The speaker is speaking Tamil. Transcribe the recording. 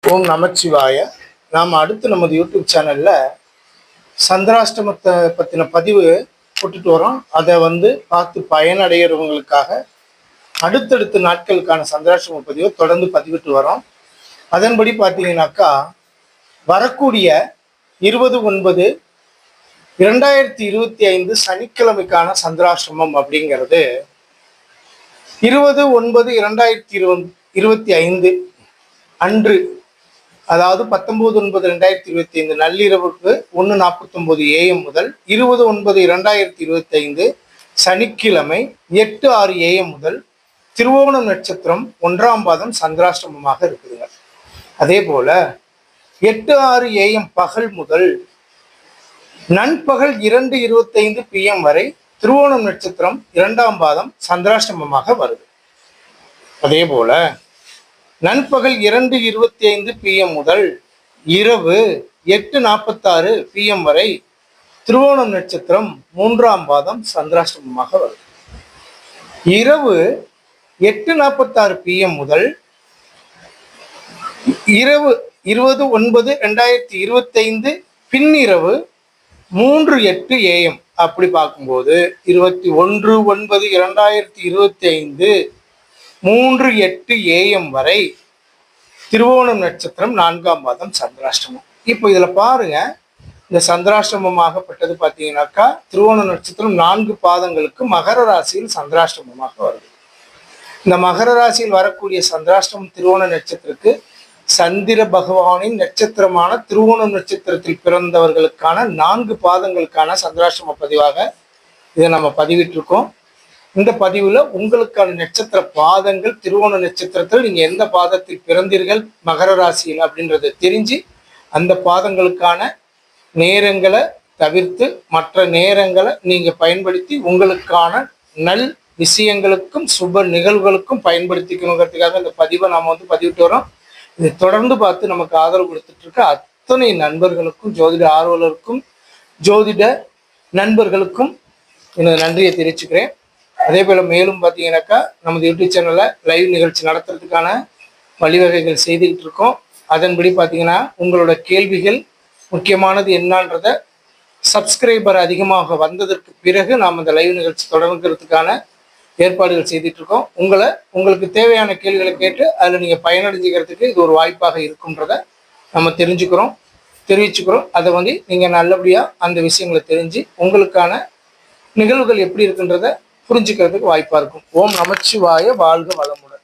ஓம் நமச்சிவாய. நாம் அடுத்து நமது யூடியூப் சேனல்ல சந்திராஷ்டமத்தை பற்றின பதிவு போட்டுட்டு வரோம். அதை பார்த்து பயனடைகிறவங்களுக்காக அடுத்தடுத்த நாட்களுக்கான சந்திராஷ்டம பதிவை தொடர்ந்து பதிவிட்டு வரோம். அதன்படி பார்த்தீங்கன்னாக்கா வரக்கூடிய 20/9/2025 சனிக்கிழமைக்கான சந்திராஷ்டமம் அப்படிங்கிறது 20/9/2025 அன்று, அதாவது 19/9/2025 நள்ளிரவுக்கு 1:49 AM முதல் 20/9/2025 சனிக்கிழமை 8:06 AM முதல் திருவோணம் நட்சத்திரம் 1ஆம் பாதம் சந்திராஷ்டமமாக இருக்குதுங்க. அதே போல 8:06 AM பகல் முதல் நண்பகல் 2:25 PM வரை திருவோணம் நட்சத்திரம் 2ஆம் பாதம் சந்திராஷ்டமமாக வருது. அதே போல நண்பகல் 2:25 PM முதல் இரவு 8:46 PM வரை திருவோணம் நட்சத்திரம் 3ஆம் பாதம் சந்திராஷ்டமமாக வருது. இரவு 8:46 PM முதல் இரவு 20/9/2025 பின்னிரவு 3:08 AM அப்படி பார்க்கும்போது 21/9/2025 3:08 AM வரை திருவோணம் நட்சத்திரம் 4ஆம் பாதம் சந்திராஷ்டமம். இப்போ இதுல பாருங்க, இந்த சந்திராஷ்டமமாகப்பட்டது பார்த்தீங்கன்னாக்கா திருவோண நட்சத்திரம் 4 பாதங்களுக்கு மகர ராசியில் சந்திராஷ்டமமாக வருது. இந்த மகர ராசியில் வரக்கூடிய சந்திராஷ்டமம் திருவோண நட்சத்திரத்துக்கு சந்திர பகவானின் நட்சத்திரமான திருவோணம் நட்சத்திரத்தில் பிறந்தவர்களுக்கான 4 பாதங்களுக்கான சந்திராஷ்டம பதிவாக இதை நம்ம பதிவிட்டிருக்கோம். இந்த பதிவுல உங்களுக்கான நட்சத்திர பாதங்கள், திருவோண நட்சத்திரத்தில் நீங்க எந்த பாதத்தில் பிறந்தீர்கள் மகர ராசியில் அப்படின்றத தெரிஞ்சு அந்த பாதங்களுக்கான நேரங்களை தவிர்த்து மற்ற நேரங்களை நீங்க பயன்படுத்தி உங்களுக்கான நல் விஷயங்களுக்கும் சுப நிகழ்வுகளுக்கும் பயன்படுத்திக்கணுங்கிறதுக்காக இந்த பதிவை நாம பதிவிட்டு வரோம். இதை தொடர்ந்து பார்த்து நமக்கு ஆதரவு கொடுத்துட்டு இருக்க அத்தனை நண்பர்களுக்கும், ஜோதிட ஆர்வலருக்கும், ஜோதிட நண்பர்களுக்கும் எனது நன்றியை தெரிவிச்சுக்கிறேன். அதே போல மேலும் பார்த்தீங்கன்னாக்கா நமது யூடியூப் சேனல்ல லைவ் நிகழ்ச்சி நடத்துறதுக்கான வழிவகைகள் செய்துக்கிட்டு இருக்கோம். அதன்படி பார்த்தீங்கன்னா உங்களோட கேள்விகள் முக்கியமானது என்னன்றத சப்ஸ்கிரைபர் அதிகமாக வந்ததற்கு பிறகு நாம் அந்த லைவ் நிகழ்ச்சி தொடங்குறதுக்கான ஏற்பாடுகள் செய்துட்டு இருக்கோம். உங்களுக்கு தேவையான கேள்விகளை கேட்டு அதில் நீங்கள் பயனடைஞ்சிக்கிறதுக்கு இது ஒரு வாய்ப்பாக இருக்குன்றத நம்ம தெரிவிச்சுக்கிறோம். அதை நீங்கள் நல்லபடியாக அந்த விஷயங்களை தெரிஞ்சு உங்களுக்கான நிகழ்வுகள் எப்படி இருக்குன்றத புரிஞ்சுக்கிறதுக்கு வாய்ப்பாக இருக்கும். ஓம் நமச்சிவாய. வாழ்க வளமுடன்.